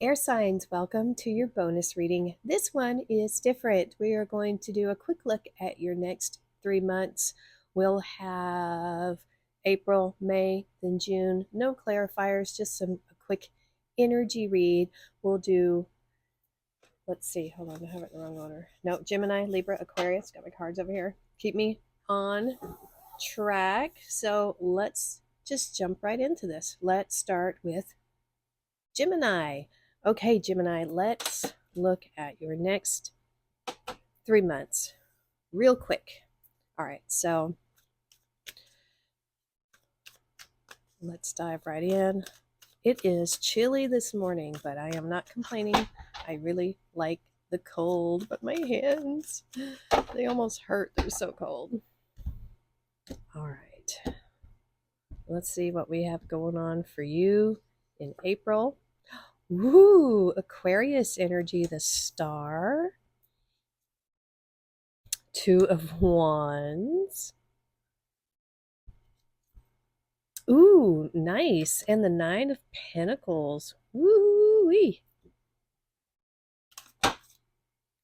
Air signs, welcome to your bonus reading. This one is different. We are going to do a quick look at your next 3 months. We'll have April, May, then June. No clarifiers, just a quick energy read. We'll do, let's see, hold on, I have it in the wrong order. No, Gemini, Libra, Aquarius. Got my cards over here. Keep me on track. So let's just jump right into this. Let's start with Gemini. Okay, Gemini, let's look at your next 3 months real quick. All right, so let's dive right in. It is chilly this morning, but I am not complaining. I really like the cold, but my hands, they almost hurt. They're so cold. All right, let's see what we have going on for you in April. Woo, Aquarius energy, the star. Two of Wands. Ooh, nice. And the Nine of Pentacles. Woo-wee. Now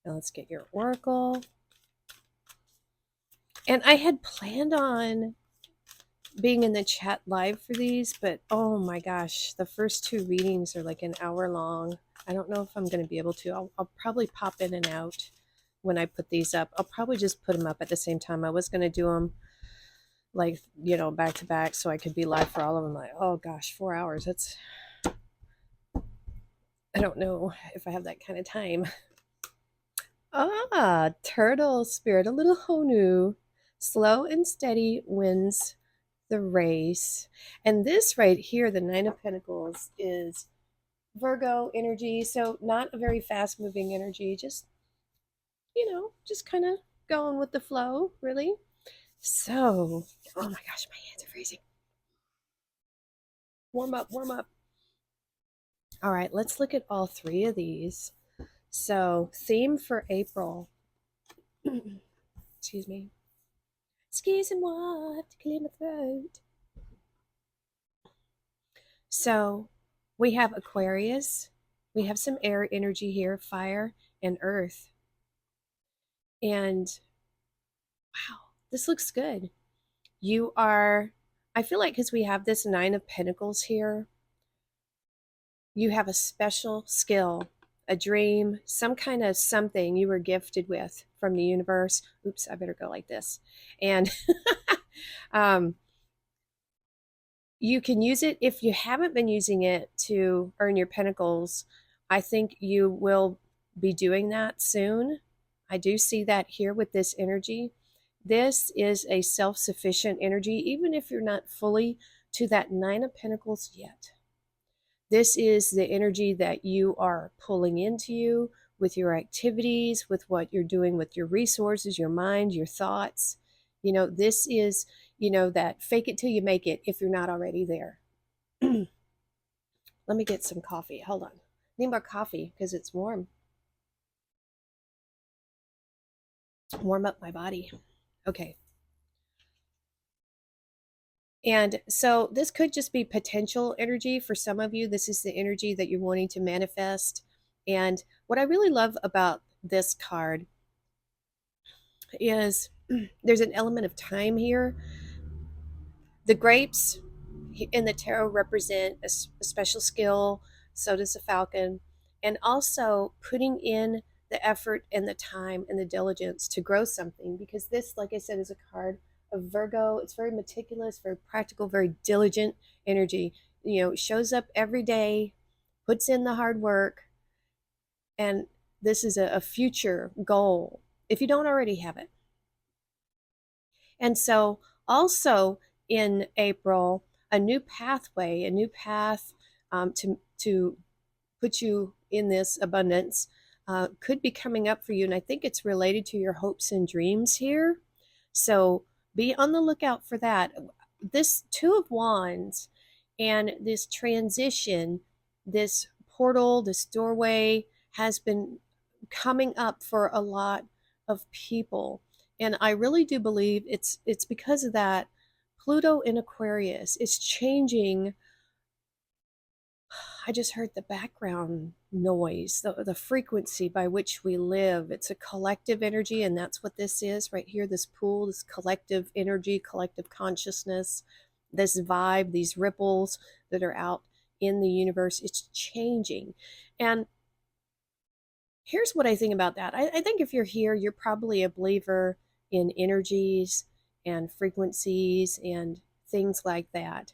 let's get your oracle. And I had planned on being in the chat live for these, but oh my gosh, the first two readings are like an hour long. I don't know if I'm going to be able to. I'll probably pop in and out when I put these up. I'll probably just put them up at the same time. I was going to do them like, back to back so I could be live for all of them. Like, oh gosh, 4 hours. I don't know if I have that kind of time. Ah, turtle spirit, a little Honu. Slow and steady wins the race. And this right here, the Nine of Pentacles, is Virgo energy. So not a very fast moving energy. Just kind of going with the flow, really. So, oh my gosh, my hands are freezing. Warm up, warm up. All right, let's look at all three of these. So, theme for April. Excuse me. Skis and what to clear my throat. So, we have Aquarius. We have some air energy here, fire and earth. And wow, this looks good. I feel like because we have this Nine of Pentacles here, you have a special skill, a dream, some kind of something you were gifted with from the universe. Oops, I better go like this. And you can use it if you haven't been using it to earn your pentacles. I think you will be doing that soon. I do see that here with this energy. This is a self-sufficient energy, even if you're not fully to that Nine of Pentacles yet. This is the energy that you are pulling into you with your activities, with what you're doing with your resources, your mind, your thoughts. This is, that fake it till you make it if you're not already there. Let me get some coffee. Hold on. Need more coffee because it's warm. Warm up my body. Okay. And so this could just be potential energy for some of you. This is the energy that you're wanting to manifest. And what I really love about this card is there's an element of time here. The grapes in the tarot represent a special skill. So does the falcon. And also putting in the effort and the time and the diligence to grow something, because this, like I said, is a card of Virgo. It's very meticulous, very practical, very diligent energy. Shows up every day, puts in the hard work, and this is a future goal if you don't already have it. And so also in April, a new pathway, a new path to put you in this abundance could be coming up for you. And I think it's related to your hopes and dreams here. So be on the lookout for that. This Two of Wands and this transition, this portal, this doorway has been coming up for a lot of people. And I really do believe it's because of that. Pluto in Aquarius is changing. I just heard the background noise, the frequency by which we live. It's a collective energy, and that's what this is right here, this pool, this collective energy, collective consciousness, this vibe, these ripples that are out in the universe. It's changing. And here's what I think about that. I think if you're here, you're probably a believer in energies and frequencies and things like that.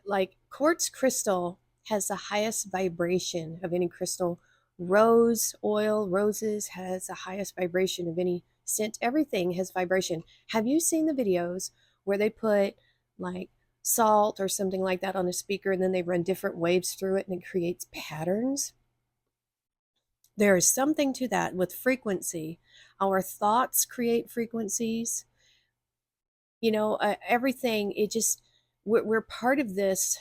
Like quartz crystal has the highest vibration of any crystal. Rose oil, roses has the highest vibration of any scent. Everything has vibration. Have you seen the videos where they put like salt or something like that on a speaker and then they run different waves through it and it creates patterns? There is something to that with frequency. Our thoughts create frequencies. Everything, we're part of this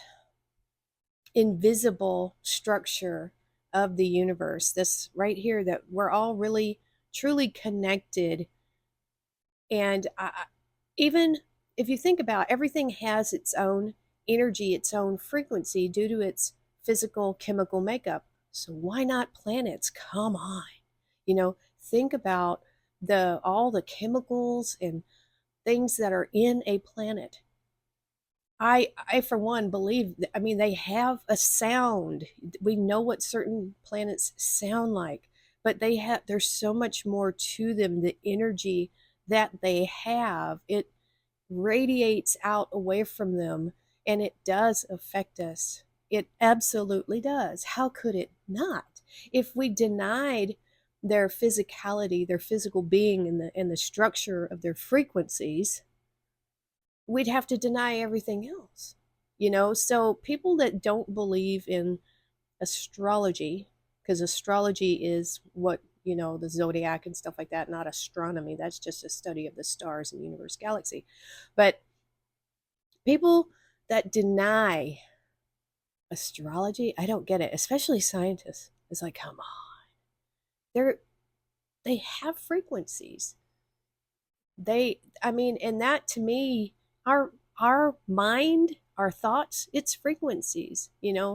invisible structure of the universe. This right here, that we're all really, truly connected. And even if you think about everything has its own energy, its own frequency due to its physical chemical makeup. So why not planets? Come on. Think about all the chemicals and things that are in a planet. I for one believe, I mean, they have a sound. We know what certain planets sound like, but there's so much more to them. The energy that they have, it radiates out away from them, and it does affect us. It absolutely does. How could it not? If we denied their physicality, their physical being, and the structure of their frequencies, we'd have to deny everything else. So people that don't believe in astrology, because astrology is what, the zodiac and stuff like that, not astronomy. That's just a study of the stars and universe, galaxy. But people that deny astrology, I don't get it, especially scientists. It's like, come on. They have frequencies. And that to me, our mind, our thoughts, it's frequencies.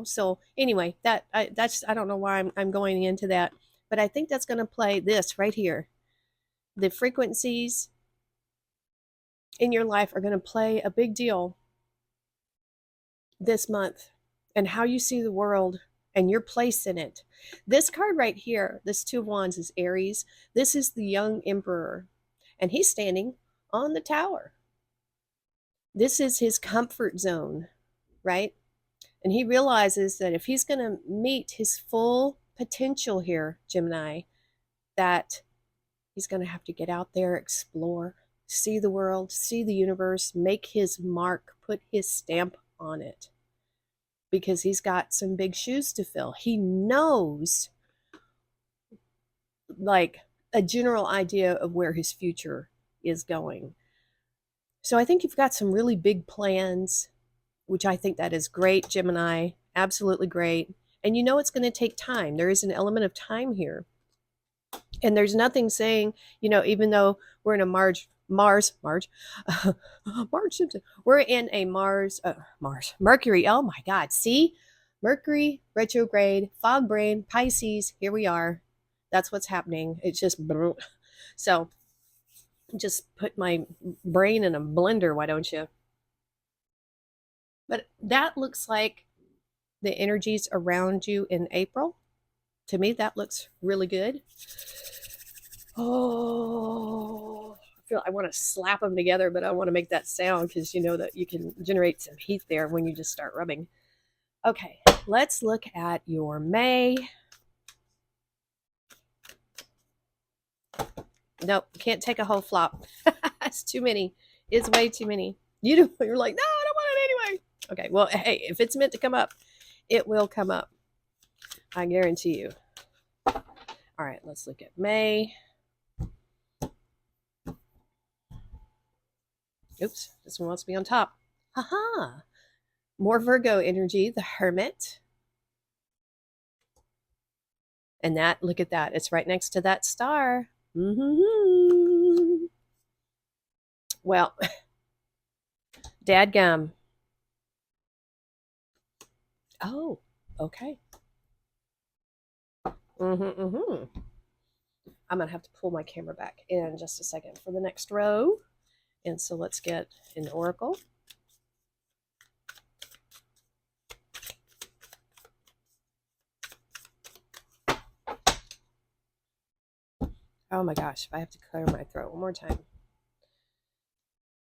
So anyway, I don't know why I'm going into that, but I think that's going to play this right here. The frequencies in your life are going to play a big deal this month, and how you see the world and your place in it. This card right here, this Two of Wands, is Aries. This is the young emperor, and he's standing on the tower. This is his comfort zone, right? And he realizes that if he's going to meet his full potential here, Gemini, that he's going to have to get out there, explore, see the world, see the universe, make his mark, put his stamp on it, because he's got some big shoes to fill. He knows like a general idea of where his future is going. So I think you've got some really big plans, which I think that is great, Gemini. Absolutely great. And it's going to take time. There is an element of time here. And there's nothing saying, even though we're in a March, we're in a Mercury. Oh my God. See, Mercury retrograde, fog brain, Pisces. Here we are. That's what's happening. It's just, so just put my brain in a blender. Why don't you? But that looks like the energies around you in April. To me, that looks really good. Oh, I want to slap them together, but I want to make that sound because that you can generate some heat there when you just start rubbing. Okay, let's look at your May. Nope, can't take a whole flop. It's too many. It's way too many. You're like, no, I don't want it anyway. Okay, well, hey, if it's meant to come up, it will come up. I guarantee you. All right, let's look at May. Oops, this one wants to be on top. Haha. More Virgo energy, the Hermit. And look at that. It's right next to that star. Mm-hmm. Well, dadgum. Oh, Okay. I'm going to have to pull my camera back in just a second for the next row. And so let's get an oracle. Oh my gosh, if I have to clear my throat one more time.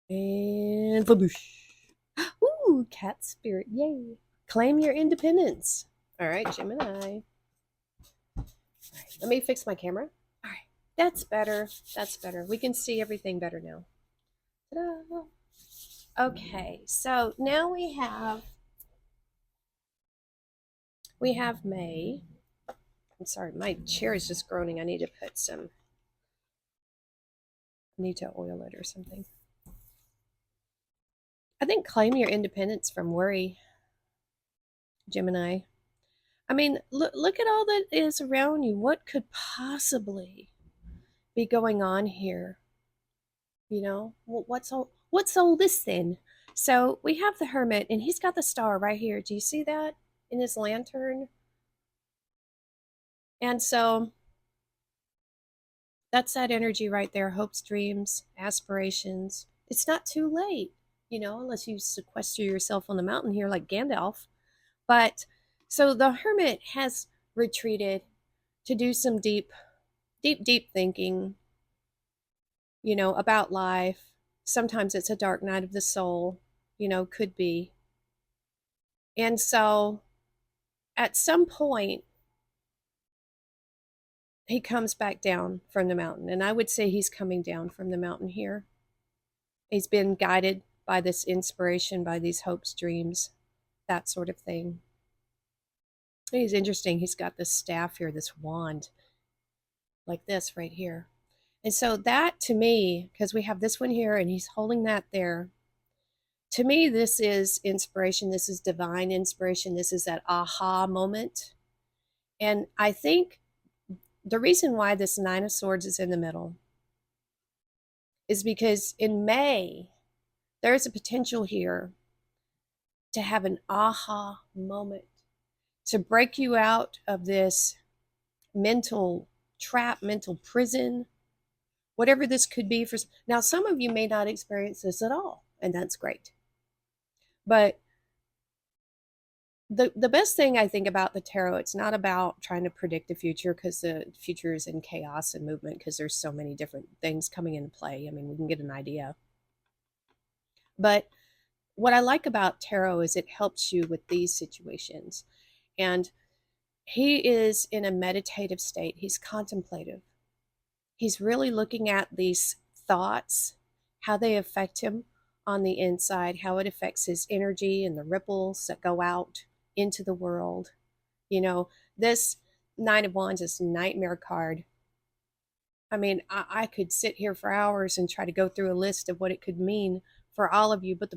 And baboosh. Ooh, cat spirit. Yay. Claim your independence. All right, Gemini. All right, let me fix my camera. All right, that's better. That's better. We can see everything better now. Ta-da. Okay, so now we have May. I'm sorry, my chair is just groaning. I need to oil it or something. I think claim your independence from worry, Gemini. I mean, look at all that is around you. What could possibly be going on here? You know, what's all this then? So we have the Hermit, and he's got the star right here. Do you see that in his lantern? And so that's that energy right there. Hopes, dreams, aspirations. It's not too late, unless you sequester yourself on the mountain here like Gandalf. But so the Hermit has retreated to do some deep, deep, deep thinking, about life. Sometimes it's a dark night of the soul, could be. And so at some point, he comes back down from the mountain. And I would say he's coming down from the mountain here. He's been guided by this inspiration, by these hopes, dreams, that sort of thing. He's interesting. He's got this staff here, this wand, like this right here. And so that to me, because we have this one here and he's holding that there, to me, this is inspiration. This is divine inspiration. This is that aha moment. And I think the reason why this Nine of Swords is in the middle is because in May, there's a potential here to have an aha moment, to break you out of this mental trap, mental prison, whatever this could be for. Now, some of you may not experience this at all, and that's great. But the best thing I think about the tarot, it's not about trying to predict the future, because the future is in chaos and movement, because there's so many different things coming into play. I mean, we can get an idea. But what I like about tarot is it helps you with these situations. And he is in a meditative state. He's contemplative. He's really looking at these thoughts, how they affect him on the inside, how it affects his energy and the ripples that go out into the world. This Nine of Wands is a nightmare card. I mean, I could sit here for hours and try to go through a list of what it could mean for all of you, but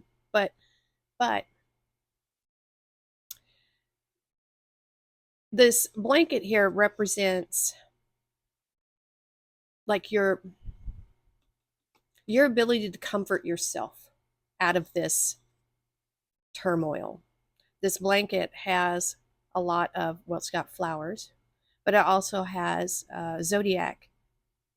this blanket here represents like your ability to comfort yourself out of this turmoil. This blanket has a lot of, well, it's got flowers, but it also has zodiac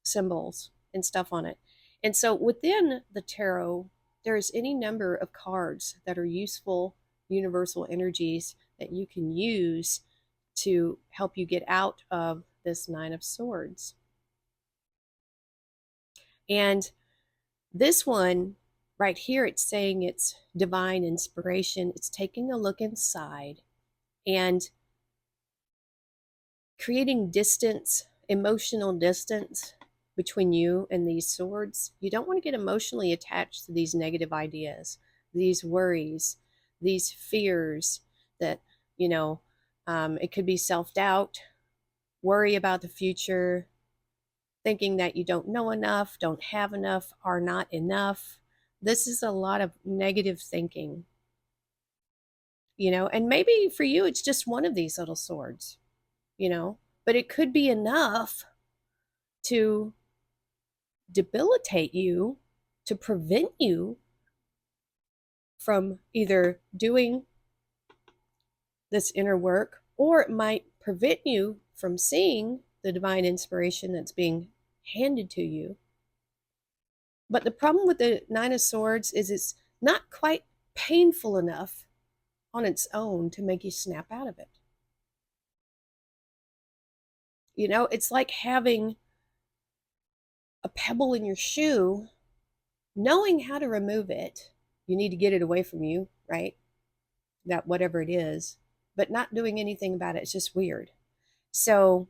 symbols and stuff on it. And so within the tarot, there's any number of cards that are useful universal energies that you can use to help you get out of this Nine of Swords. And this one right here, it's saying it's divine inspiration. It's taking a look inside and creating distance, emotional distance between you and these swords. You don't want to get emotionally attached to these negative ideas, these worries, these fears that, it could be self-doubt, worry about the future, thinking that you don't know enough, don't have enough, are not enough. This is a lot of negative thinking, and maybe for you, it's just one of these little swords, but it could be enough to debilitate you, to prevent you from either doing this inner work or it might prevent you from seeing the divine inspiration that's being handed to you. But the problem with the Nine of Swords is it's not quite painful enough on its own to make you snap out of it. You know, it's like having a pebble in your shoe, knowing how to remove it. You need to get it away from you, right? That whatever it is, but not doing anything about it. It's just weird. So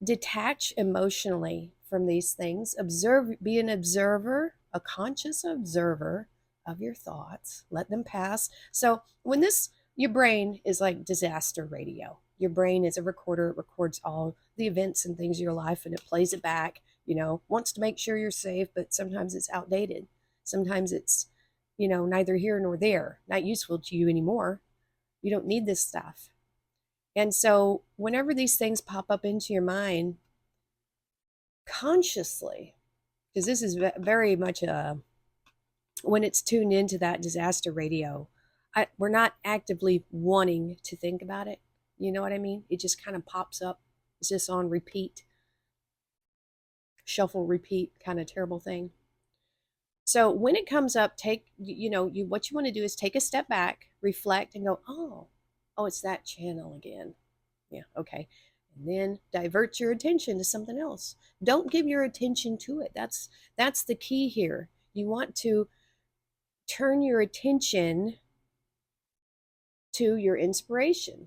detach emotionally from these things. Observe, be an observer, a conscious observer of your thoughts. Let them pass. So when this, your brain is like disaster radio. Your brain is a recorder. It records all the events and things of your life and it plays it back, you know, wants to make sure you're safe, but sometimes it's outdated. Sometimes it's, you know, neither here nor there, not useful to you anymore. You don't need this stuff. And so whenever these things pop up into your mind, consciously, because this is very much a, when it's tuned into that disaster radio, we're not actively wanting to think about it. You know what I mean? It just kind of pops up. It's just on repeat, shuffle, repeat kind of terrible thing. So when it comes up, take, you know, you, what you want to do is take a step back, reflect and go, oh, it's that channel again. Yeah, okay. And then divert your attention to something else. Don't give your attention to it. That's the key here. You want to turn your attention to your inspiration,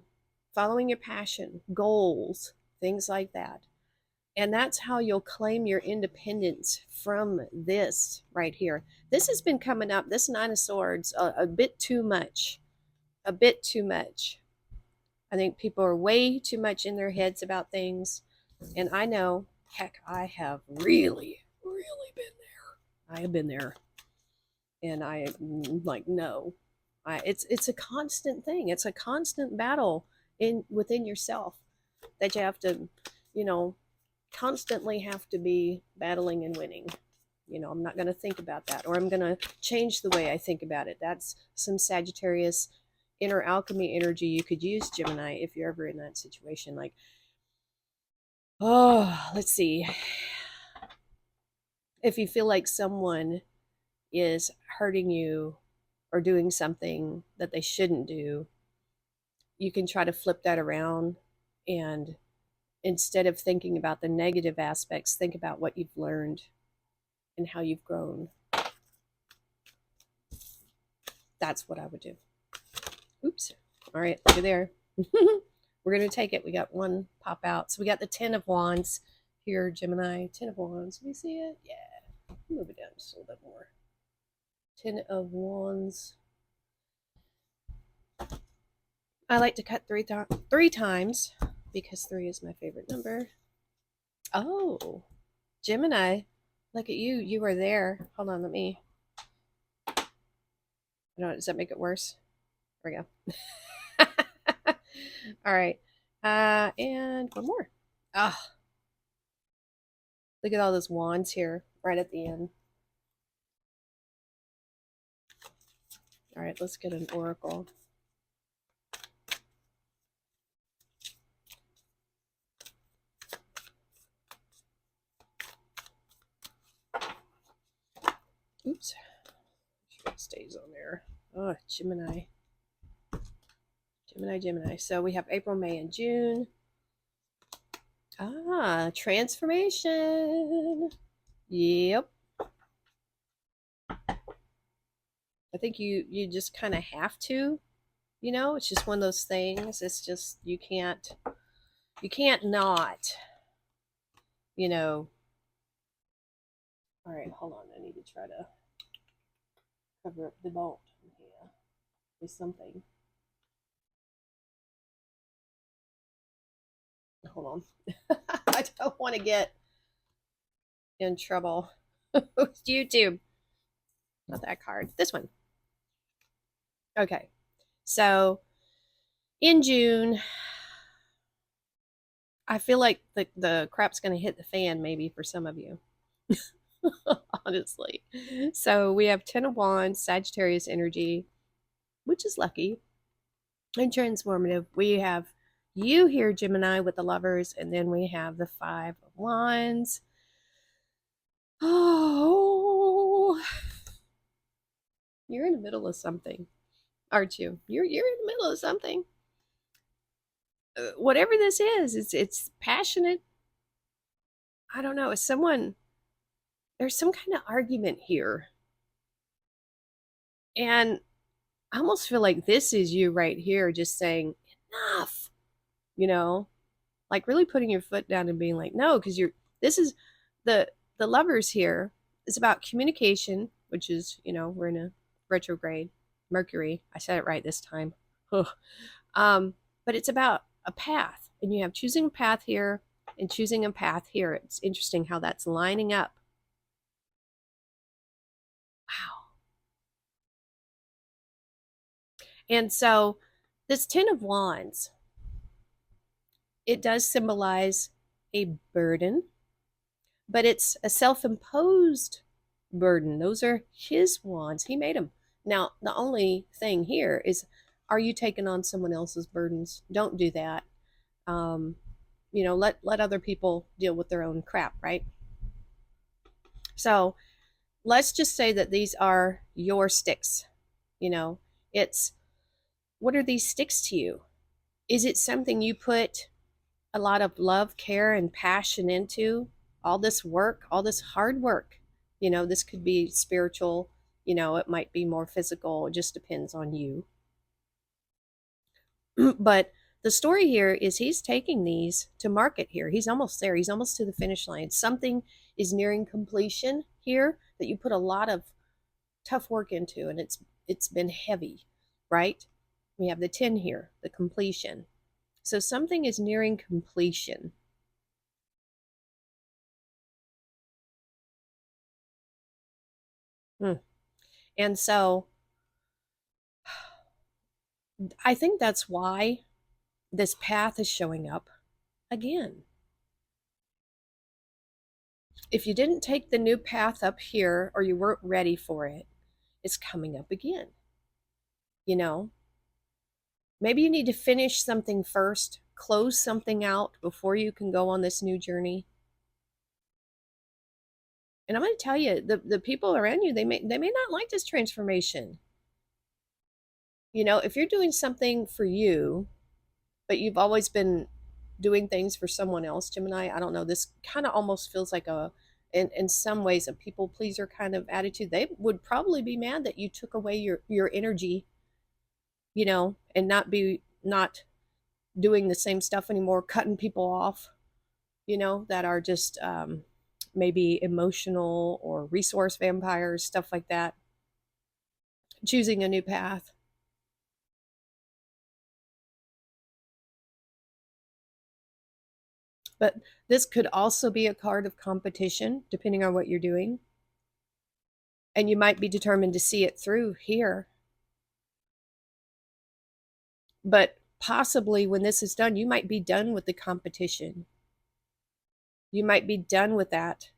following your passion, goals, things like that. And that's how you'll claim your independence from this right here. This has been coming up, this Nine of Swords, a bit too much. A bit too much. I think people are way too much in their heads about things. And I know, heck, I have really, really been there. I have been there. And I like, no. It's a constant thing. It's a constant battle within yourself that you have to, you know, constantly have to be battling and winning. You know, I'm not going to think about that, or I'm going to change the way I think about it. That's some Sagittarius inner alchemy energy you could use, Gemini, if you're ever in that situation. Like, oh, let's see. If you feel like someone is hurting you or doing something that they shouldn't do, you can try to flip that around, and instead of thinking about the negative aspects, think about what you've learned and how you've grown. That's what I would do. Oops. All right, look at there. We're going to take it. We got one pop out. So we got the 10 of Wands here, Gemini. 10 of Wands. Can you see it? Yeah. Move it down just a little bit more. 10 of Wands. I like to cut three times because 3 is my favorite number. Oh, Gemini. Look at you. You were there. Hold on, let me. Does that make it worse? There we go. All right. And one more. Ah, look at all those wands here right at the end. All right, let's get an oracle. Oops. Sure it stays on there. Oh, Gemini. Gemini. So we have April, May, and June. Ah, transformation. Yep. I think you just kind of have to, you know, it's just one of those things. It's just you can't not, you know. All right, hold on. I need to try to cover up the bolt here with something. Hold on. I don't want to get in trouble with YouTube. Not that card. This one. Okay. So in June, I feel like the crap's going to hit the fan maybe for some of you. Honestly. So we have 10 of Wands, Sagittarius energy, which is lucky. And transformative, we have you here, Gemini, with the Lovers, and then we have the Five of Wands. Oh, you're in the middle of something, aren't you? You're in the middle of something. Whatever this is, it's passionate. I don't know. It's someone. There's some kind of argument here, and I almost feel like this is you right here, just saying enough. You know, like really putting your foot down and being like, no, because you're. This is the the Lovers here. It's about communication, which is, we're in a retrograde Mercury. I said it right this time. But it's about a path, and you have choosing a path here and choosing a path here. It's interesting how that's lining up. Wow. And so this Ten of Wands, it does symbolize a burden, but it's a self-imposed burden. Those are his wands. He made them. Now, the only thing here is, are you taking on someone else's burdens? Don't do that. Um, let other people deal with their own crap, right? So let's just say that these are your sticks. You know, it's, what are these sticks to you? Is it something you put a lot of love, care, and passion into? All this work, all this hard work. This could be spiritual, it might be more physical. It just depends on you. But the story here is he's taking these to market here. He's almost there. He's almost to the finish line. Something is nearing completion here that you put a lot of tough work into, and it's been heavy, right? We have the 10 here, the completion. So something is nearing completion. Hmm. And so I think that's why this path is showing up again. If you didn't take the new path up here, or you weren't ready for it, it's coming up again. You know, maybe you need to finish something first, close something out before you can go on this new journey. And I'm going to tell you, the people around you, they may not like this transformation. If you're doing something for you, but you've always been doing things for someone else, Gemini, I don't know, this kind of almost feels like in some ways, a people pleaser kind of attitude. They would probably be mad that you took away your energy, and not doing the same stuff anymore, cutting people off, that are just maybe emotional or resource vampires, stuff like that, choosing a new path. But this could also be a card of competition, depending on what you're doing. And you might be determined to see it through here. But possibly when this is done, you might be done with the competition. You might be done with that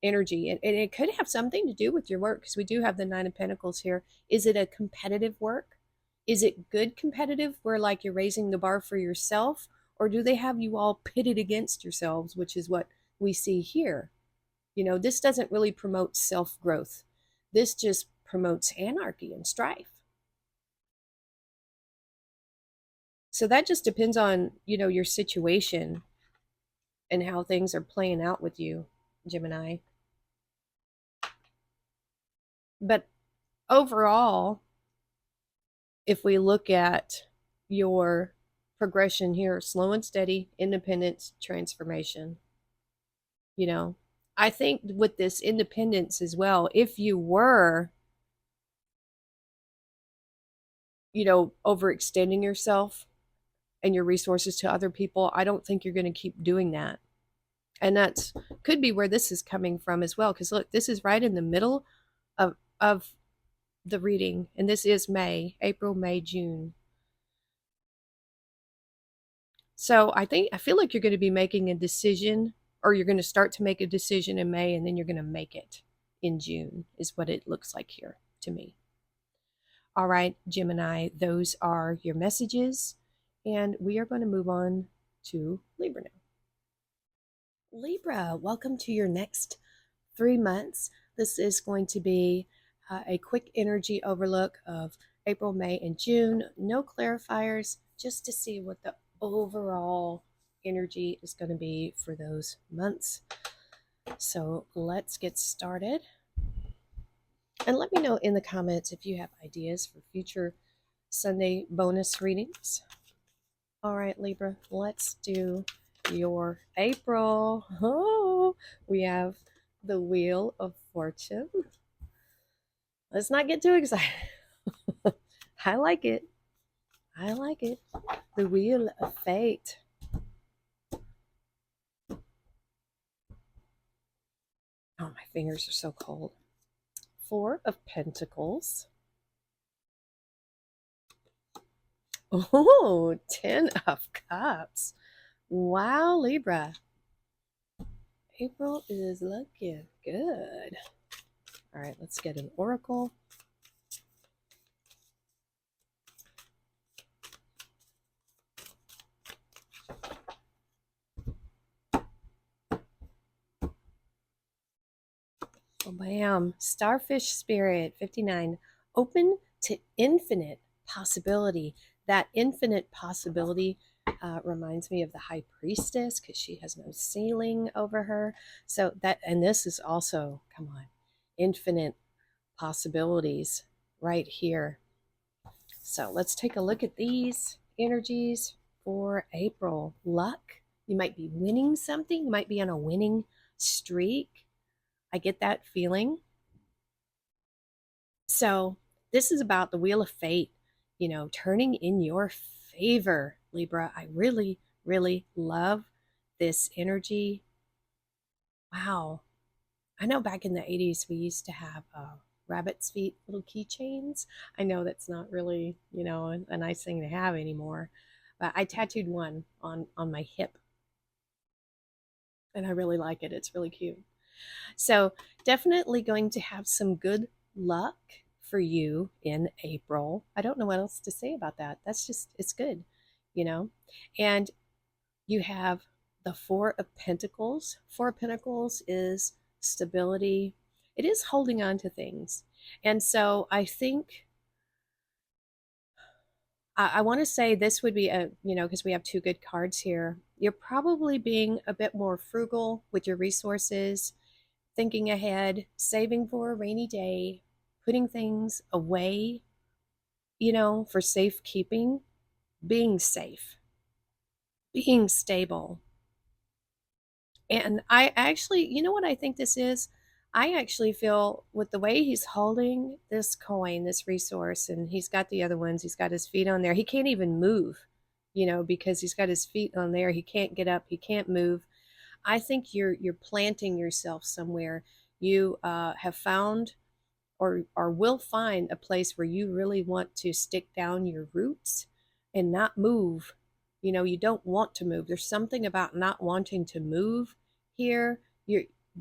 energy. And it could have something to do with your work, because we do have the Nine of Pentacles here. Is it a competitive work? Is it good competitive, where like you're raising the bar for yourself? Or do they have you all pitted against yourselves, which is what we see here? This doesn't really promote self growth. This just promotes anarchy and strife. So that just depends on, your situation and how things are playing out with you, Gemini. But overall, if we look at your progression here, slow and steady, independence, transformation, you know, I think with this independence as well, if you were, overextending yourself and your resources to other people, I don't think you're going to keep doing that. And that's could be where this is coming from as well. Because look, this is right in the middle of the reading, and this is April, May, June. So I feel like you're going to be making a decision, or you're going to start to make a decision in May, and then you're going to make it in June, is what it looks like here to me. All right, Gemini, those are your messages. And we are going to move on to Libra now. Libra, welcome to your next 3 months. This is going to be a quick energy overlook of April, May, and June. No clarifiers, just to see what the overall energy is going to be for those months. So let's get started. And let me know in the comments if you have ideas for future Sunday bonus readings. All right, Libra, let's do your April. Oh, we have the Wheel of Fortune. Let's not get too excited. I like it. I like it. The Wheel of Fate. Oh, my fingers are so cold. Four of Pentacles. Oh, 10 of Cups. Wow, Libra. April is looking good. All right, let's get an oracle. Oh, bam. Starfish Spirit 59. Open to infinite possibility. That infinite possibility reminds me of the High Priestess because she has no ceiling over her. So that, and this is also, come on, infinite possibilities right here. So let's take a look at these energies for April. Luck. You might be winning something. You might be on a winning streak. I get that feeling. So this is about the Wheel of Fate, turning in your favor, Libra. I really, really love this energy. Wow. I know back in the 80s, we used to have rabbit's feet little keychains. I know that's not really, a nice thing to have anymore. But I tattooed one on my hip. And I really like it. It's really cute. So definitely going to have some good luck for you in April. I don't know what else to say about that. That's just, it's good, you know? And you have the Four of Pentacles. Four of Pentacles is stability. It is holding on to things. And so I think I want to say this would be because we have two good cards here. You're probably being a bit more frugal with your resources, thinking ahead, saving for a rainy day, putting things away, for safekeeping, being safe, being stable. And I actually, you know what I think this is? I actually feel with the way he's holding this coin, this resource, and he's got the other ones, he's got his feet on there. He can't even move, because he's got his feet on there. He can't get up, he can't move. I think you're planting yourself somewhere. You have found or will find a place where you really want to stick down your roots and not move. You don't want to move. There's something about not wanting to move here.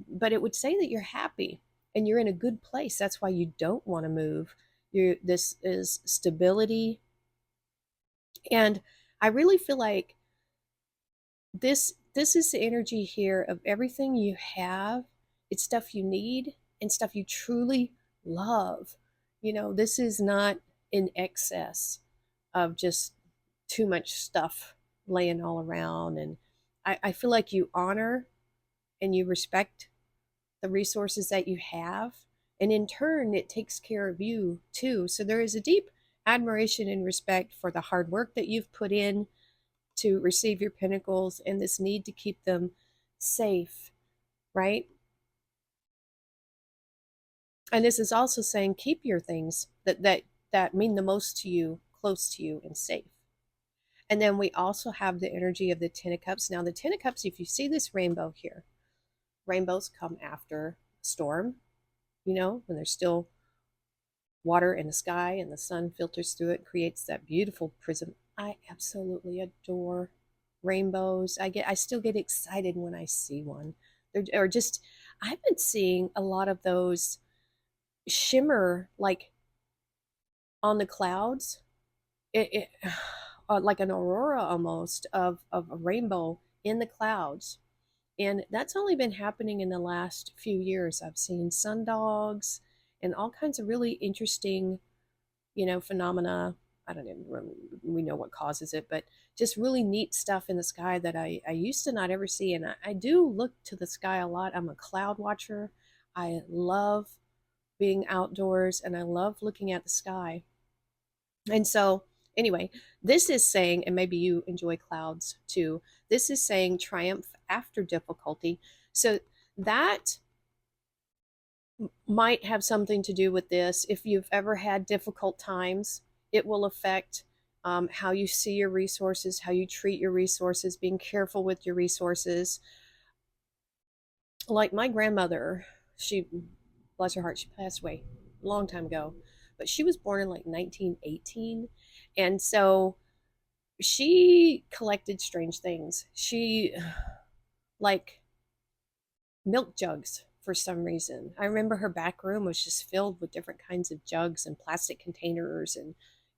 But it would say that you're happy and you're in a good place. That's why you don't want to move. This is stability. And I really feel like this is the energy here of everything you have. It's stuff you need and stuff you truly love. This is not in excess of just too much stuff laying all around. And I feel like you honor and you respect the resources that you have, and in turn it takes care of you too. So there is a deep admiration and respect for the hard work that you've put in to receive your pinnacles and this need to keep them safe, right? And this is also saying keep your things that mean the most to you close to you and safe. And then we also have the energy of the Ten of Cups. Now the Ten of Cups, if you see this rainbow here, rainbows come after storm, when there's still water in the sky and the sun filters through it, creates that beautiful prism. I absolutely adore rainbows. I still get excited when I see one. Or just I've been seeing a lot of those shimmer like on the clouds. It like an aurora almost of a rainbow in the clouds. And that's only been happening in the last few years. I've seen sundogs and all kinds of really interesting, phenomena. I don't even we know what causes it, but just really neat stuff in the sky that I used to not ever see. And I do look to the sky a lot. I'm a cloud watcher. I love being outdoors and I love looking at the sky. And so, anyway, this is saying, and maybe you enjoy clouds too, this is saying triumph after difficulty. So that might have something to do with this. If you've ever had difficult times, it will affect how you see your resources, how you treat your resources, being careful with your resources. Like my grandmother, she, bless her heart, she passed away a long time ago, but she was born in like 1918. And so she collected strange things. She, like, milk jugs for some reason. I remember her back room was just filled with different kinds of jugs and plastic containers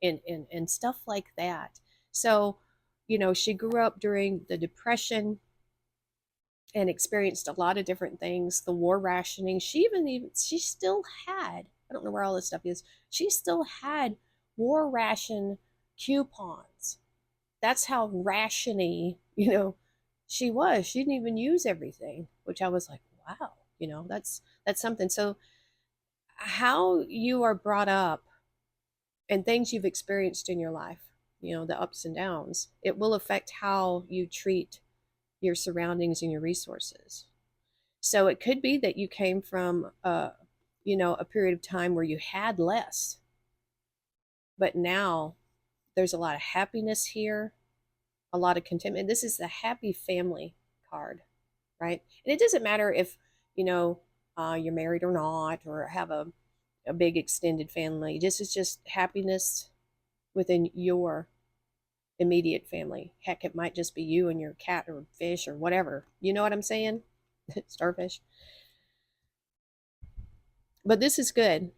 and stuff like that. So, she grew up during the Depression and experienced a lot of different things. The war rationing. She still had, I don't know where all this stuff is. She still had war ration coupons. That's how rationy, she was. She didn't even use everything, which I was like, wow, that's something. So how you are brought up and things you've experienced in your life, the ups and downs, it will affect how you treat your surroundings and your resources. So it could be that you came from a period of time where you had less, but now there's a lot of happiness here, a lot of contentment. This is the happy family card, right? And it doesn't matter if you're married or not, or have a big extended family. This is just happiness within your immediate family. Heck, it might just be you and your cat or fish or whatever. You know what I'm saying? Starfish. But this is good.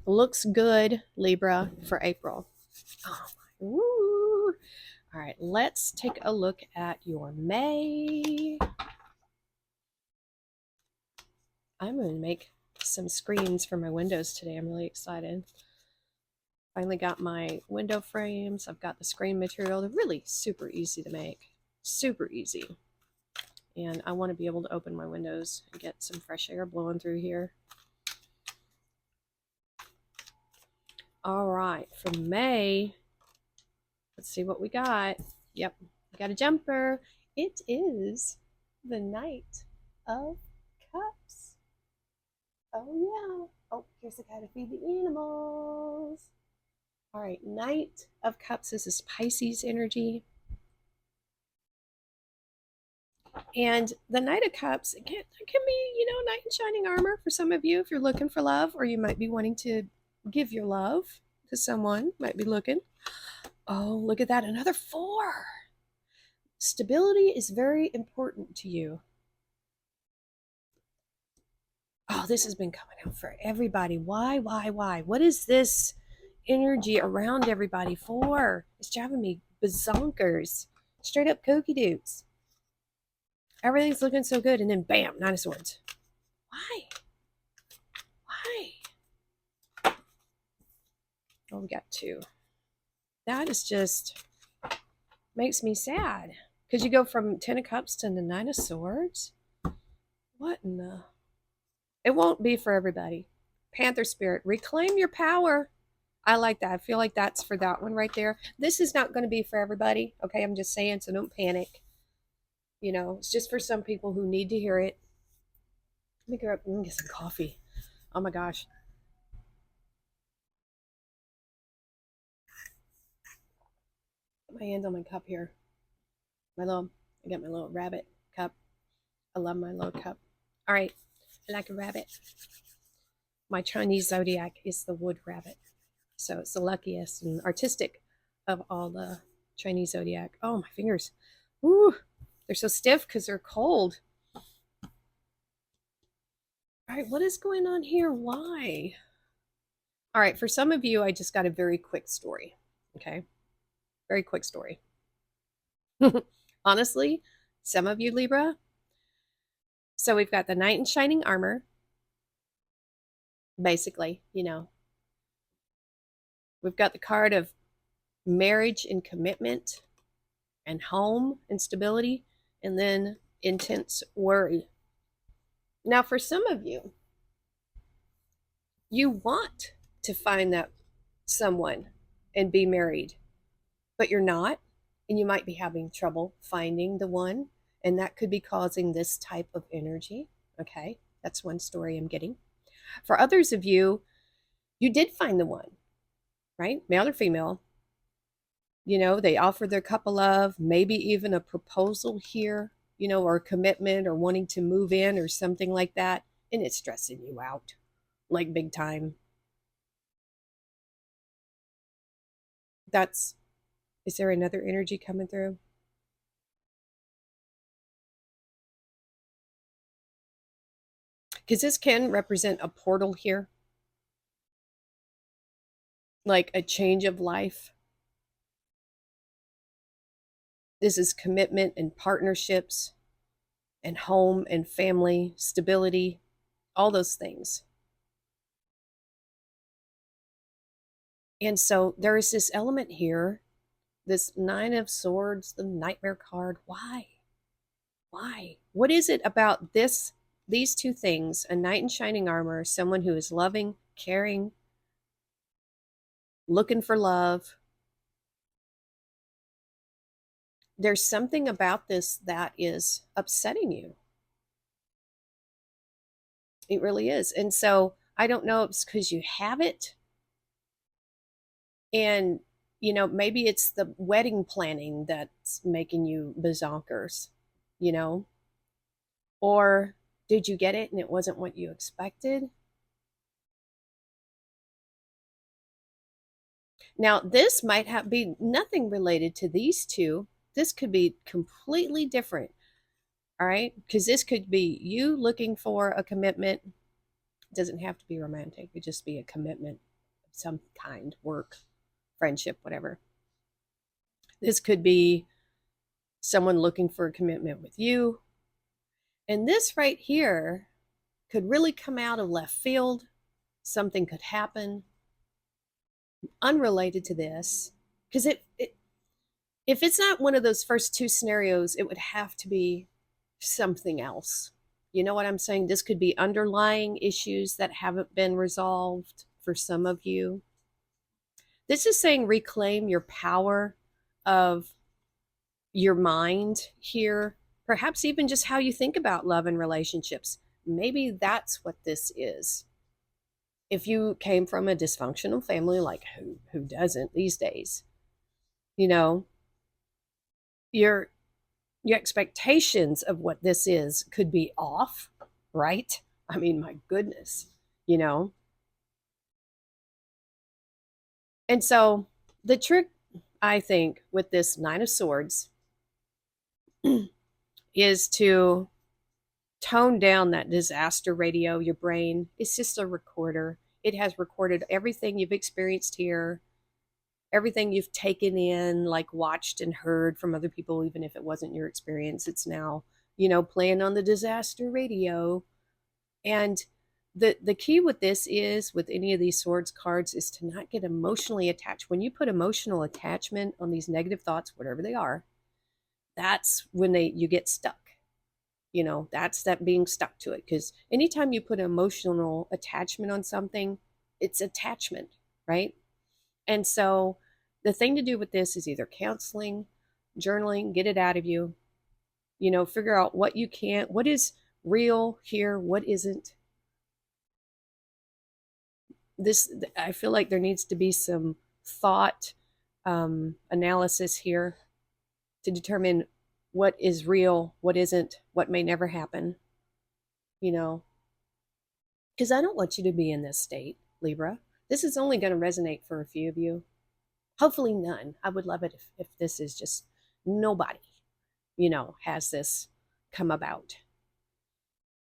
Looks good, Libra, for April. Oh, woo. All right, let's take a look at your May. I'm going to make some screens for my windows today. I'm really excited. Finally got my window frames. I've got the screen material. They're really super easy to make. Super easy. And I want to be able to open my windows and get some fresh air blowing through here. All right, for May, let's see what we got. Yep, we got a jumper. It is the Knight of Cups. Oh, yeah. Oh, here's the guy to feed the animals. All right, Knight of Cups is this Pisces energy. And the Knight of Cups, it can be, knight in shining armor for some of you if you're looking for love, or you might be wanting to give your love to someone, might be looking. Oh, look at that, another 4. Stability is very important to you. Oh, this has been coming out for everybody. Why? What is this energy around everybody for? It's driving me bazonkers. Straight up kooky dukes. Everything's looking so good, and then bam, 9 of Swords. Why? Oh, we got 2. That is just makes me sad. Because you go from 10 of Cups to the 9 of Swords? What in the... It won't be for everybody. Panther Spirit, reclaim your power. I like that. I feel like that's for that one right there. This is not going to be for everybody. Okay, I'm just saying, so don't panic. It's just for some people who need to hear it. Let me go up and get some coffee. Oh my gosh. Put my hands on my cup here. I got my little rabbit cup. I love my little cup. All right, I like a rabbit. My Chinese zodiac is the wood rabbit. So it's the luckiest and artistic of all the Chinese zodiac. Oh, my fingers. Ooh, they're so stiff because they're cold. All right, what is going on here? Why? All right, for some of you, I just got a very quick story. Okay, very quick story. Honestly, some of you, Libra. So we've got the knight in shining armor, basically, we've got the card of marriage and commitment and home and stability, and then intense worry. Now, for some of you, you want to find that someone and be married, but you're not, and you might be having trouble finding the one, and that could be causing this type of energy. Okay, that's one story I'm getting. For others of you, you did find the one, right? Male or female. They offer their cup of love, maybe even a proposal here, or a commitment or wanting to move in or something like that, and it's stressing you out like big time. That's, is there another energy coming through? Because this can represent a portal here, like a change of life. This is commitment and partnerships and home and family, stability, all those things. And so there is this element here, this Nine of Swords, the Nightmare card. Why? Why? What is it about these two things, a knight in shining armor, someone who is loving, caring, looking for love? There's something about this that is upsetting you. It really is. And so I don't know if it's because you have it, and maybe it's the wedding planning that's making you bazonkers, you know or did you get it and it wasn't what you expected? Now this might be nothing related to these two. This could be completely different. All right, because this could be you looking for a commitment. It doesn't have to be romantic. It could just be a commitment of some kind, work, friendship, whatever. This could be someone looking for a commitment with you. And this right here could really come out of left field. Something could happen unrelated to this. Because if it's not one of those first two scenarios, it would have to be something else. You know what I'm saying? This could be underlying issues that haven't been resolved for some of you. This is saying reclaim your power of your mind here, perhaps even just how you think about love and relationships. Maybe that's what this is. If you came from a dysfunctional family, like who doesn't these days, you know, your your expectations of what this is could be off, right? I mean, my goodness, you know. And so the trick, I think, with this Nine of Swords is to tone down that disaster radio. Your brain is just a recorder. It has recorded everything you've experienced here, everything you've taken in, like watched and heard from other people, even if it wasn't your experience. It's now, playing on the disaster radio. And the key with this is, with any of these swords cards, is to not get emotionally attached. When you put emotional attachment on these negative thoughts, whatever they are, that's when you get stuck. That's that being stuck to it. Because anytime you put emotional attachment on something, it's attachment, right? And so the thing to do with this is either counseling, journaling, get it out of you, figure out what is real here, what isn't. I feel like there needs to be some thought analysis here to determine what is real, what isn't, what may never happen, because I don't want you to be in this state, Libra. This is only going to resonate for a few of you. Hopefully none. I would love it if this is just nobody, has this come about.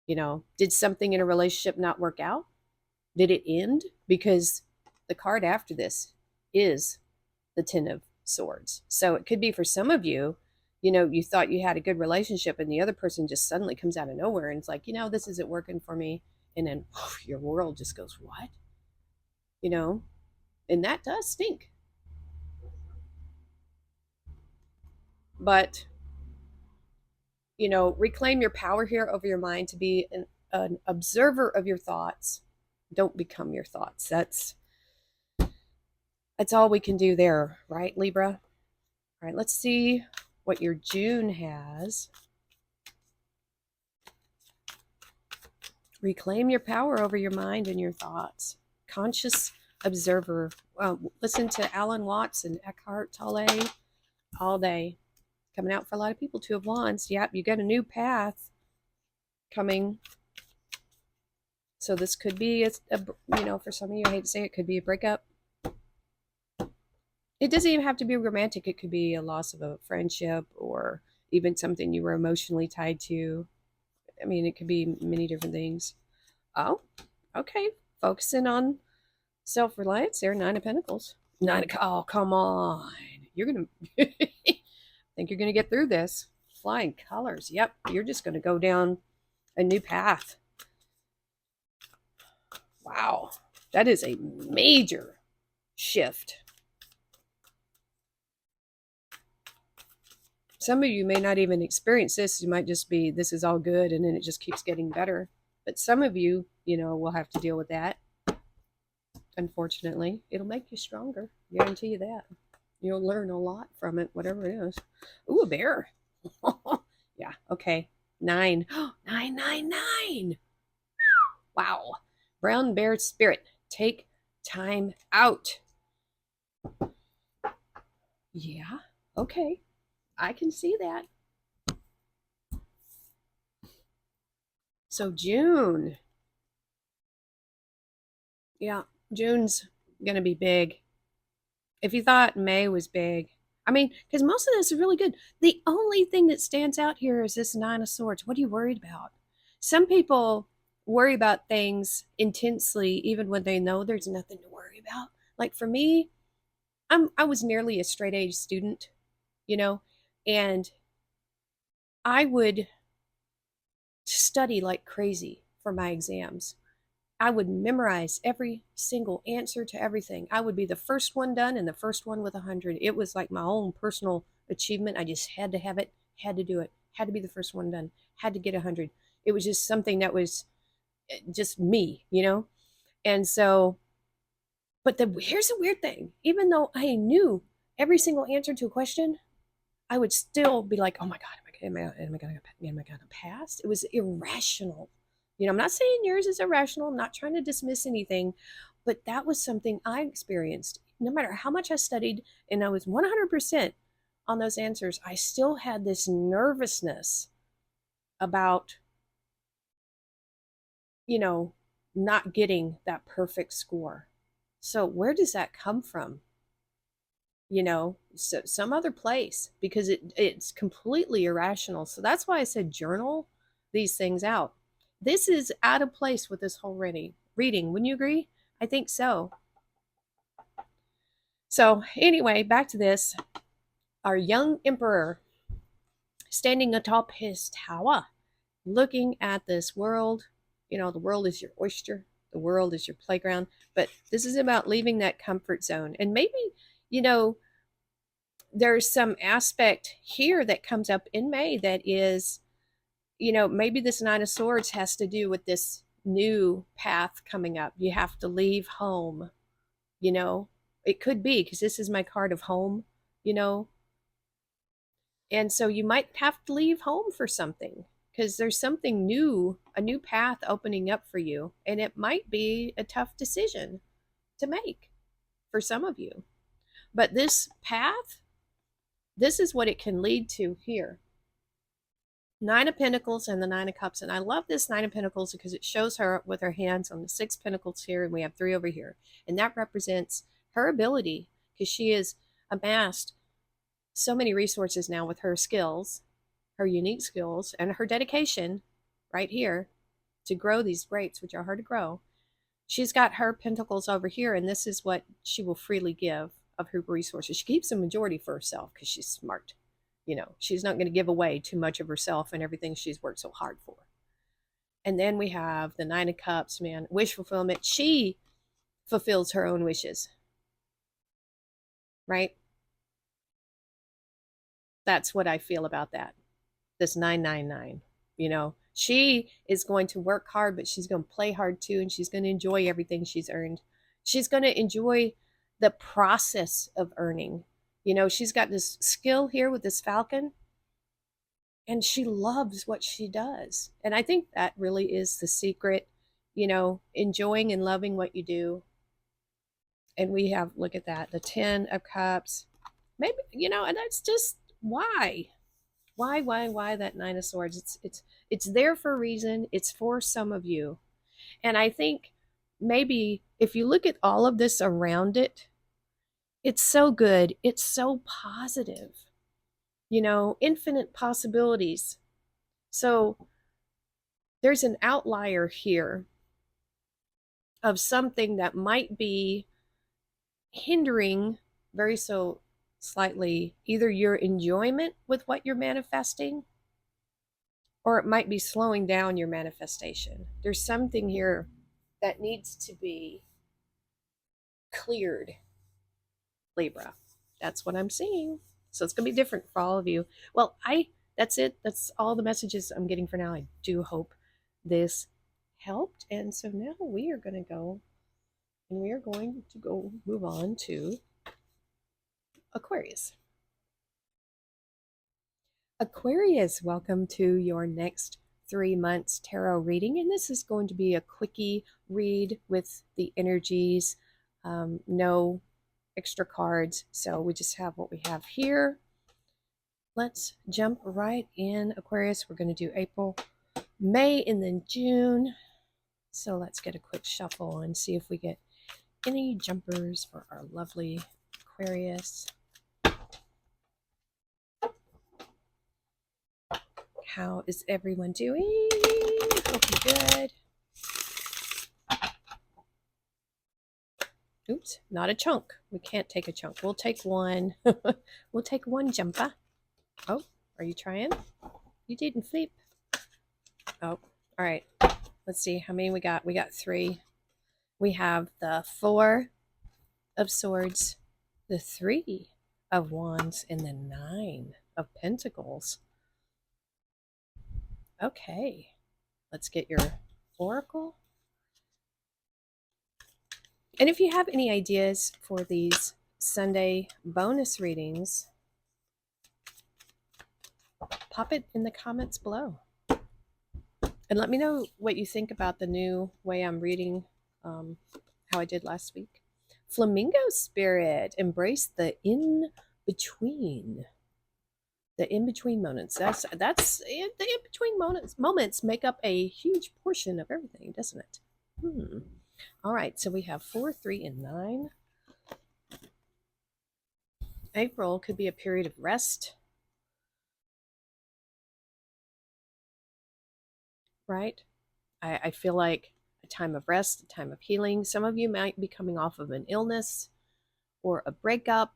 Did something in a relationship not work out? Did it end because the card after this is the Ten of Swords. So it could be for some of you, you thought you had a good relationship and the other person just suddenly comes out of nowhere and it's like, this isn't working for me. And then your world just goes, what? You know, and that does stink. But, reclaim your power here over your mind to be an observer of your thoughts. Don't become your thoughts. That's all we can do there, right, Libra? All right, let's see what your June has. Reclaim your power over your mind and your thoughts. Conscious observer. Listen to Alan Watts and Eckhart Tolle all day. Coming out for a lot of people. Two of Wands. Yep, you got a new path coming. So this could be, for some of you, I hate to say it, could be a breakup. It doesn't even have to be romantic. It could be a loss of a friendship or even something you were emotionally tied to. I mean, it could be many different things. Oh, okay. Focusing on self-reliance there. Nine of Pentacles. Oh, come on. You're going to, think you're going to get through this. Flying colors. Yep. You're just going to go down a new path. Wow. That is a major shift. Some of you may not even experience this. You might just be, this is all good, and then it just keeps getting better. But some of you, will have to deal with that. Unfortunately, it'll make you stronger. Guarantee you that. You'll learn a lot from it, whatever it is. Ooh, a bear. Yeah, okay. 9. 9. Wow. Brown bear spirit. Take time out. Yeah, okay. I can see that. So June. Yeah, June's going to be big. If you thought May was big, I mean, because most of this is really good. The only thing that stands out here is this Nine of Swords. What are you worried about? Some people worry about things intensely, even when they know there's nothing to worry about. Like for me, I was nearly a straight A student, and I would study like crazy for my exams. I would memorize every single answer to everything. I would be the first one done and the first one with 100. It was like my own personal achievement. I just had to have it, had to do it, had to be the first one done, had to get 100. It was just something that was just me, And so, but here's the weird thing. Even though I knew every single answer to a question, I would still be like, oh my God, am I going to pass? It was irrational. I'm not saying yours is irrational. I'm not trying to dismiss anything, but that was something I experienced. No matter how much I studied and I was 100% on those answers, I still had this nervousness about, not getting that perfect score. So where does that come from? So some other place, because it's completely irrational. So that's why I said journal these things out. This is out of place with this whole reading. Wouldn't you agree? I think so. So anyway, back to this. Our young emperor standing atop his tower, looking at this world. The world is your oyster. The world is your playground. But this is about leaving that comfort zone. And maybe, there's some aspect here that comes up in May that is, maybe this Nine of Swords has to do with this new path coming up. You have to leave home, it could be because this is my card of home, and so you might have to leave home for something because there's something new, a new path opening up for you, and it might be a tough decision to make for some of you. But this path, this is what it can lead to here. Nine of Pentacles and the Nine of Cups. And I love this Nine of Pentacles because it shows her with her hands on the 6 Pentacles here, and we have 3 over here. And that represents her ability, because she has amassed so many resources now with her skills, her unique skills, and her dedication right here to grow these grapes, which are hard to grow. She's got her pentacles over here, and this is what she will freely give of her resources. She keeps the majority for herself because she's smart. She's not going to give away too much of herself and everything she's worked so hard for. And then we have the Nine of Cups, man, wish fulfillment. She fulfills her own wishes, right? That's what I feel about that. This 999, she is going to work hard, but she's going to play hard too, and she's going to enjoy everything she's earned. She's going to enjoy the process of earning. She's got this skill here with this falcon, and she loves what she does. And I think that really is the secret, enjoying and loving what you do. And we have, look at that, the 10 of Cups. Maybe, and that's just why that Nine of Swords. It's there for a reason. It's for some of you. And I think maybe if you look at all of this around it, it's so good. It's so positive. Infinite possibilities. So there's an outlier here of something that might be hindering very so slightly either your enjoyment with what you're manifesting, or it might be slowing down your manifestation. There's something here that needs to be cleared, Libra. That's what I'm seeing. So it's going to be different for all of you. Well, that's it. That's all the messages I'm getting for now. I do hope this helped. And so now we are going to go move on to Aquarius. Aquarius, welcome to your next 3 months tarot reading. And this is going to be a quickie read with the energies, no extra cards. So we just have what we have here. Let's jump right in, Aquarius. We're going to do April, May, and then June. So let's get a quick shuffle and see if we get any jumpers for our lovely Aquarius. How is everyone doing? Hope you're good. Oops, not a chunk. We can't take a chunk. We'll take one. We'll take one jumper. Oh, are you trying? You didn't flip. Oh, all right. Let's see how many we got. We got 3. We have the 4 of Swords, the 3 of Wands, and the 9 of Pentacles. Okay, let's get your oracle. And if you have any ideas for these Sunday bonus readings, pop it in the comments below. And let me know what you think about the new way I'm reading, how I did last week. Flamingo spirit, embrace the in-between. The in-between moments. That's the in-between moments make up a huge portion of everything, doesn't it? All right, so we have 4, 3, and 9. April could be a period of rest, right? I feel like a time of rest, a time of healing. Some of you might be coming off of an illness or a breakup,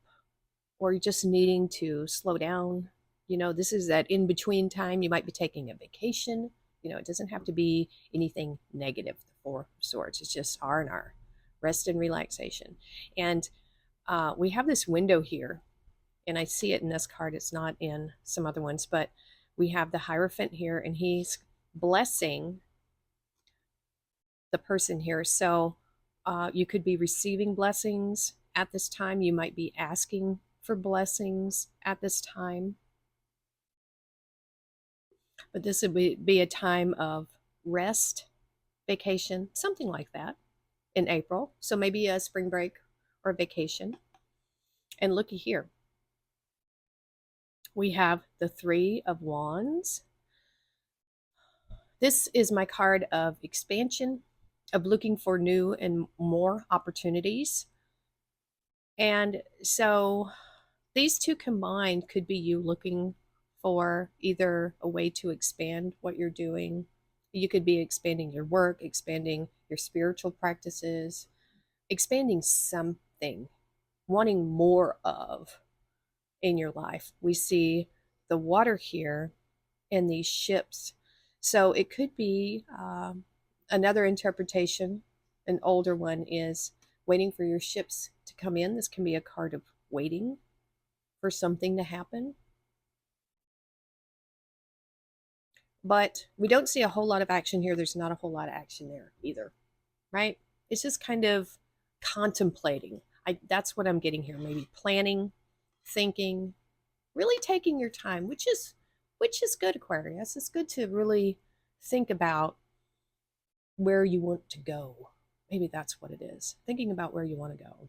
or just needing to slow down. This is that in-between time. You might be taking a vacation. It doesn't have to be anything negative, the 4 of Swords. It's just R&R, rest and relaxation. And we have this window here, and I see it in this card. It's not in some other ones, but we have the Hierophant here, and he's blessing the person here. So you could be receiving blessings at this time. You might be asking for blessings at this time. But this would be a time of rest, vacation, something like that in April. So maybe a spring break or vacation. And looky here. We have the 3 of Wands. This is my card of expansion, of looking for new and more opportunities. And so these two combined could be you looking for either a way to expand what you're doing. You could be expanding your work, expanding your spiritual practices, expanding something, wanting more of in your life. We see the water here and these ships. So it could be another interpretation, an older one is waiting for your ships to come in. This can be a card of waiting for something to happen. But we don't see a whole lot of action here. There's not a whole lot of action there either, right? It's just kind of contemplating. That's what I'm getting here. Maybe planning, thinking, really taking your time, which is good, Aquarius. It's good to really think about where you want to go. Maybe that's what it is. Thinking about where you want to go.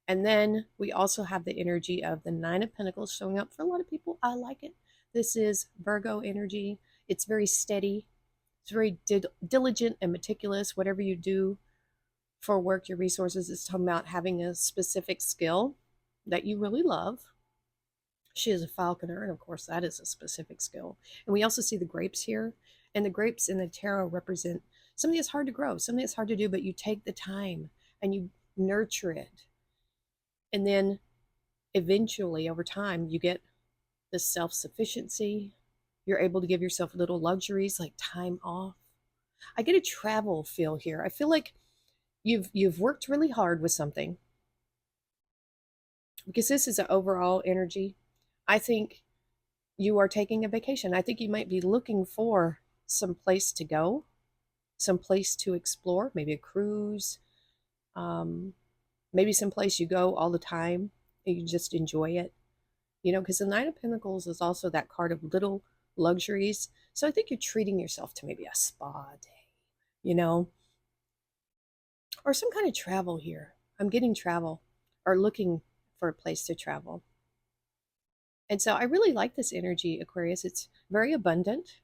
And then we also have the energy of the Nine of Pentacles showing up for a lot of people. I like it. This is Virgo energy. It's very steady. It's very diligent and meticulous. Whatever you do for work, your resources, it's talking about having a specific skill that you really love. She is a falconer, and of course, that is a specific skill. And we also see the grapes here. And the grapes in the tarot represent something that's hard to grow, something that's hard to do, but you take the time and you nurture it. And then eventually, over time, you get the self sufficiency. You're able to give yourself little luxuries like time off. I get a travel feel here. I feel like you've worked really hard with something, because this is an overall energy. I think you are taking a vacation. I think you might be looking for some place to go, some place to explore, maybe a cruise, maybe some place you go all the time and you just enjoy it. Because the Nine of Pentacles is also that card of little luxuries. So I think you're treating yourself to maybe a spa day, or some kind of travel here. I'm getting travel, or looking for a place to travel. And so I really like this energy, Aquarius. It's very abundant.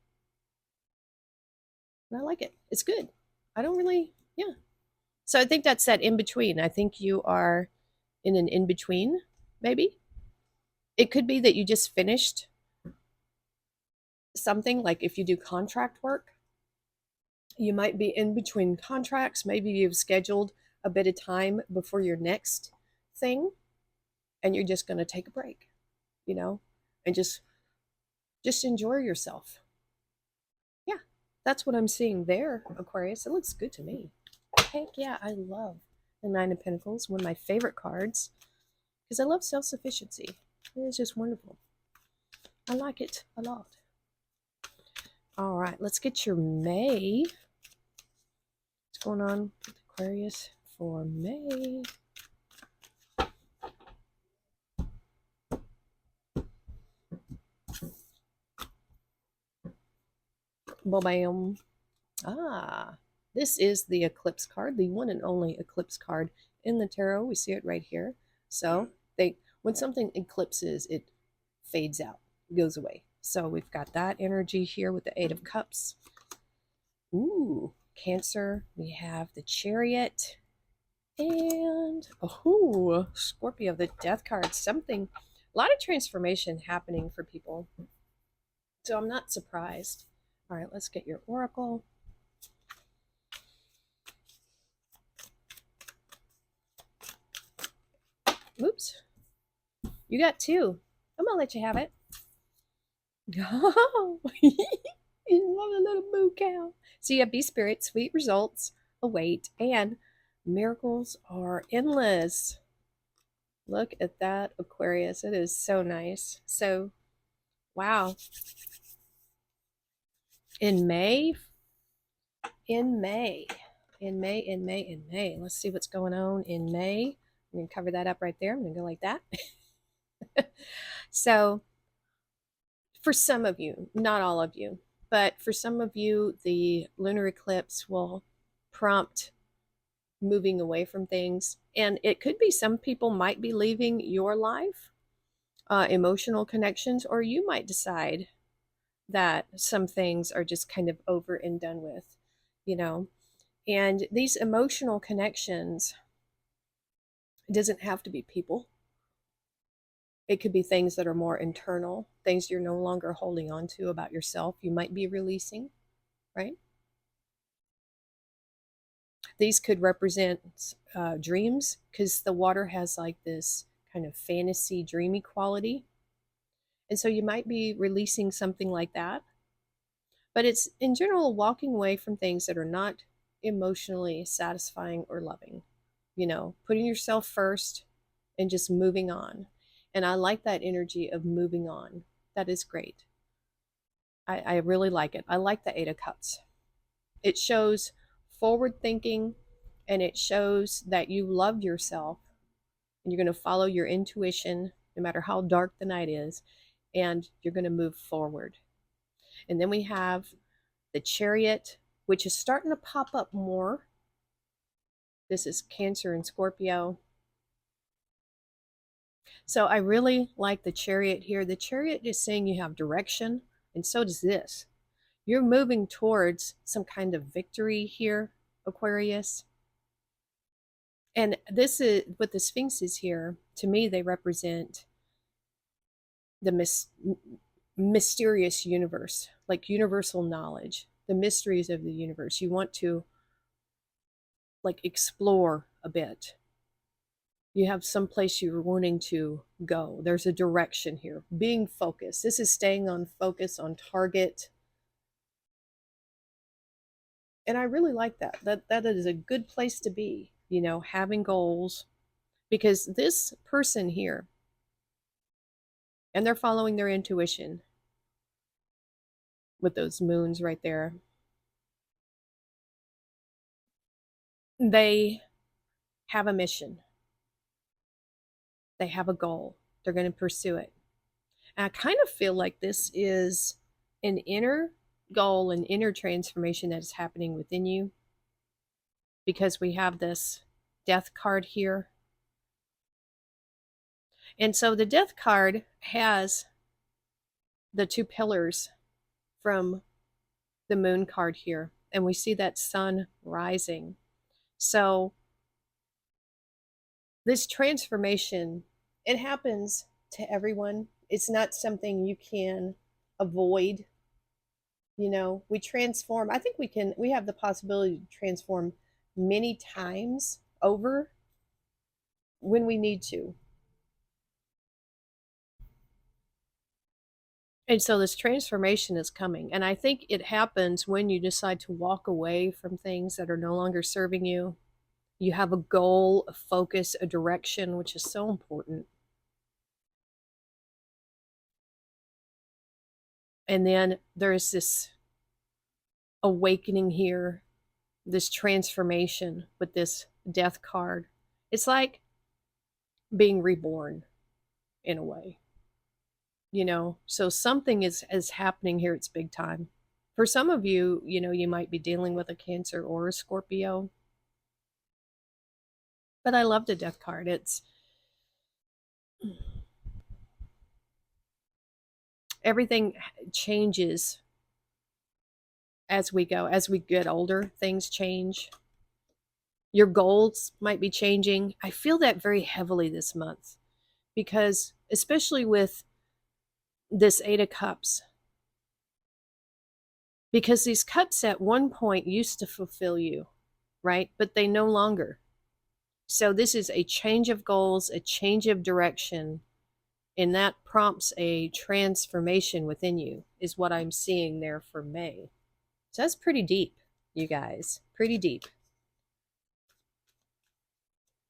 And I like it. It's good. I don't really, yeah. So I think that's that in between. I think you are in an in between, maybe. It could be that you just finished something, like if you do contract work, you might be in between contracts. Maybe you've scheduled a bit of time before your next thing, and you're just going to take a break, and just enjoy yourself. Yeah, that's what I'm seeing there, Aquarius. It looks good to me. Heck yeah, I love the Nine of Pentacles, one of my favorite cards, because I love self-sufficiency. It is just wonderful. I like it a lot. All right, let's get your May. What's going on with Aquarius for May? Bam. This is the eclipse card, the one and only eclipse card in the tarot. We see it right here. So when something eclipses, it fades out, goes away. So we've got that energy here with the Eight of Cups. Ooh, Cancer. We have the Chariot. And, Scorpio, the Death card. A lot of transformation happening for people. So I'm not surprised. All right, let's get your Oracle. Oops. You got two. I'm going to let you have it. Oh, you love a little moo cow. So you have Be Spirit, sweet results await, and miracles are endless. Look at that, Aquarius. It is so nice. So, wow. In May. Let's see what's going on in May. I'm going to cover that up right there. I'm going to go like that. So, for some of you, not all of you, but for some of you, the lunar eclipse will prompt moving away from things. And it could be some people might be leaving your life, emotional connections, or you might decide that some things are just kind of over and done with, And these emotional connections, it doesn't have to be people. It could be things that are more internal, things you're no longer holding on to about yourself. You might be releasing, right? These could represent dreams, because the water has like this kind of fantasy, dreamy quality. And so you might be releasing something like that. But it's in general walking away from things that are not emotionally satisfying or loving. Putting yourself first and just moving on. And I like that energy of moving on. That is great. I really like it. I like the Eight of Cups. It shows forward thinking, and it shows that you love yourself, and you're going to follow your intuition no matter how dark the night is, and you're going to move forward. And then we have the Chariot, which is starting to pop up more. This is Cancer and Scorpio. So I really like the Chariot here. The Chariot is saying you have direction, and so does this. You're moving towards some kind of victory here, Aquarius. And this is what the Sphinxes here, to me, they represent the mysterious universe, like universal knowledge, the mysteries of the universe. You want to like explore a bit. You have some place you're wanting to go. There's a direction here. Being focused. This is staying on focus, on target. And I really like that. That is a good place to be, having goals. Because this person here, and they're following their intuition with those moons right there. They have a mission. They have a goal. They're going to pursue it. And I kind of feel like this is an inner goal, an inner transformation that is happening within you, because we have this Death card here. And so the Death card has the two pillars from the Moon card here, and we see that sun rising. So this transformation, it happens to everyone. It's not something you can avoid. We transform. I think we have the possibility to transform many times over when we need to. And so this transformation is coming. And I think it happens when you decide to walk away from things that are no longer serving you. You have a goal, a focus, a direction, which is so important. And then there's this awakening here, this transformation with this Death card. It's like being reborn in a way. So something is happening here. It's big time. For some of you, you might be dealing with a Cancer or a Scorpio. But I love the Death card. It's everything changes as we go. As we get older, things change. Your goals might be changing. I feel that very heavily this month, because especially with this Eight of Cups, because these cups at one point used to fulfill you, right? But they no longer. So this is a change of goals, a change of direction, and that prompts a transformation within you, is what I'm seeing there for May. So that's pretty deep, you guys. Pretty deep.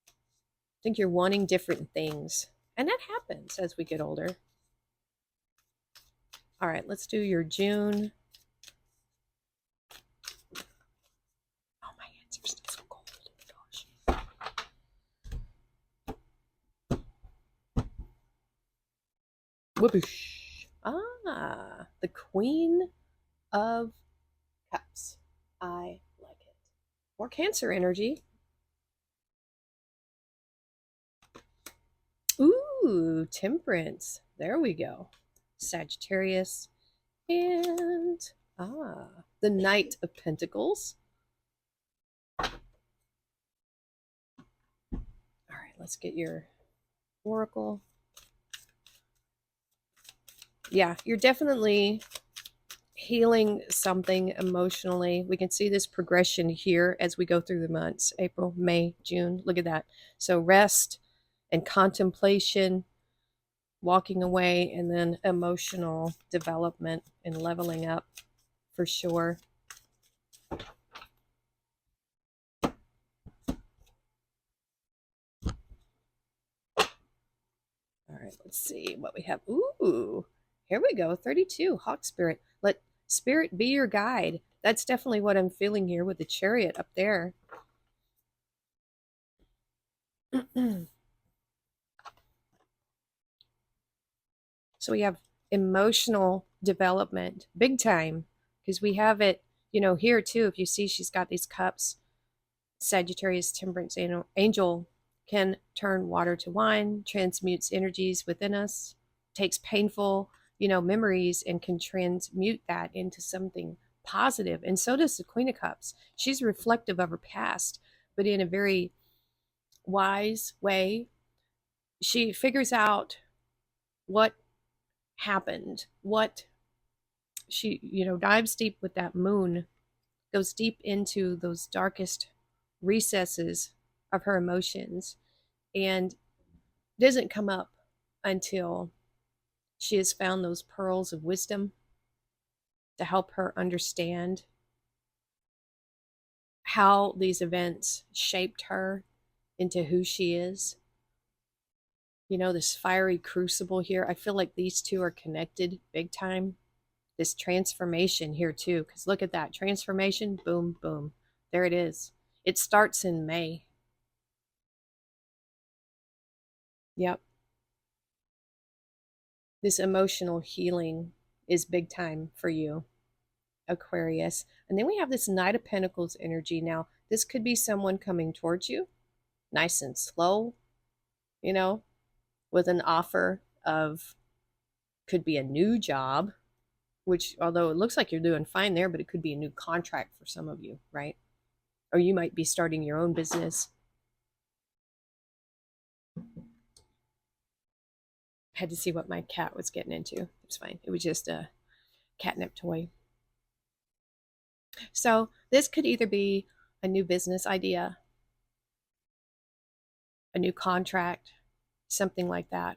I think you're wanting different things. And that happens as we get older. All right, let's do your June. Oh, my hands are still so cold. Oh my gosh. Whoopoosh. Ah, the Queen of Cups. I like it. More Cancer energy. Ooh, Temperance. There we go. Sagittarius. And the Knight of Pentacles. All right, let's get your Oracle. Yeah, you're definitely healing something emotionally. We can see this progression here as we go through the months: April, May, June. Look at that. So rest and contemplation, walking away, and then emotional development and leveling up for sure. All right, let's see what we have. Ooh, here we go. 32, Hawk Spirit. Let Spirit be your guide. That's definitely what I'm feeling here with the Chariot up there. So we have emotional development, big time, because we have it, here too. If you see, she's got these cups. Sagittarius Temperance Angel can turn water to wine, transmutes energies within us, takes painful, memories and can transmute that into something positive. And so does the Queen of Cups. She's reflective of her past, but in a very wise way. She figures out what happened, what she, dives deep with that moon, goes deep into those darkest recesses of her emotions, and doesn't come up until she has found those pearls of wisdom to help her understand how these events shaped her into who she is. This fiery crucible here, I feel like these two are connected big time. This transformation here too, because look at that transformation, boom, boom. There it is. It starts in May. Yep. This emotional healing is big time for you, Aquarius. And then we have this Knight of Pentacles energy. Now, this could be someone coming towards you, nice and slow, with an offer of, could be a new job, which, although it looks like you're doing fine there, but it could be a new contract for some of you, right? Or you might be starting your own business. Had to see what my cat was getting into. It's fine. It was just a catnip toy. So this could either be a new business idea, a new contract, something like that.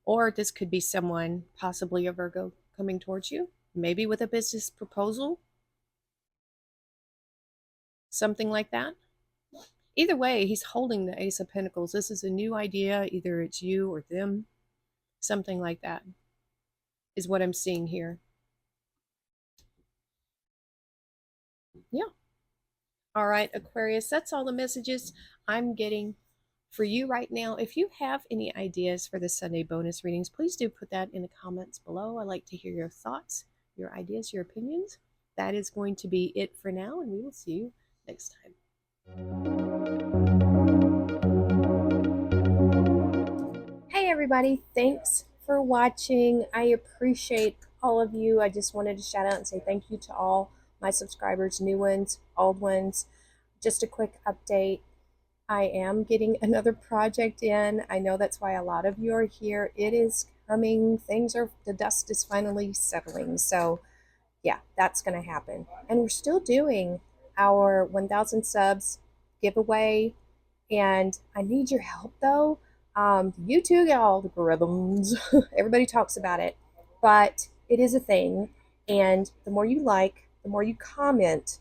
Or this could be someone, possibly a Virgo, coming towards you, maybe with a business proposal, something like that. Either way, he's holding the Ace of Pentacles. This is a new idea. Either it's you or them. Something like that is what I'm seeing here. Yeah. All right, Aquarius, that's all the messages I'm getting for you right now. If you have any ideas for the Sunday bonus readings, please do put that in the comments below. I like to hear your thoughts, your ideas, your opinions. That is going to be it for now, and we will see you next time. Hey everybody, thanks for watching. I appreciate all of you. I just wanted to shout out and say thank you to all my subscribers, new ones, old ones. Just a quick update. I am getting another project in. I know that's why a lot of you are here. It is coming. The dust is finally settling. So yeah, that's going to happen. And we're still doing our 1,000 subs giveaway. And I need your help though. YouTube algorithms, everybody talks about it, but it is a thing. And the more you like, the more you comment,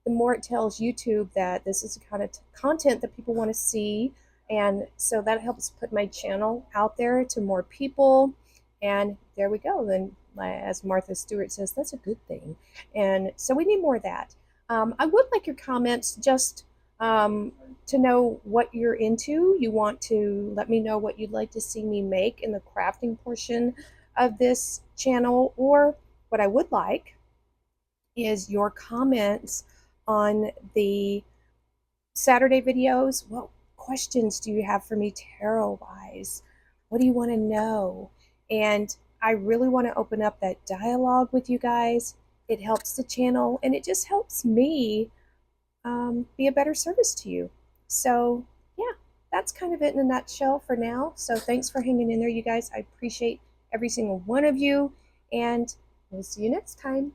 the more it tells YouTube that this is the kind of content that people want to see. And so that helps put my channel out there to more people. And there we go. Then, as Martha Stewart says, that's a good thing. And so we need more of that. I would like your comments just to know what you're into. You want to let me know what you'd like to see me make in the crafting portion of this channel, or what I would like is your comments on the Saturday videos. What questions do you have for me tarot wise? What do you want to know? And I really want to open up that dialogue with you guys. It helps the channel, and it just helps me be a better service to you. So yeah, that's kind of it in a nutshell for now. So thanks for hanging in there, you guys. I appreciate every single one of you, and We'll see you next time.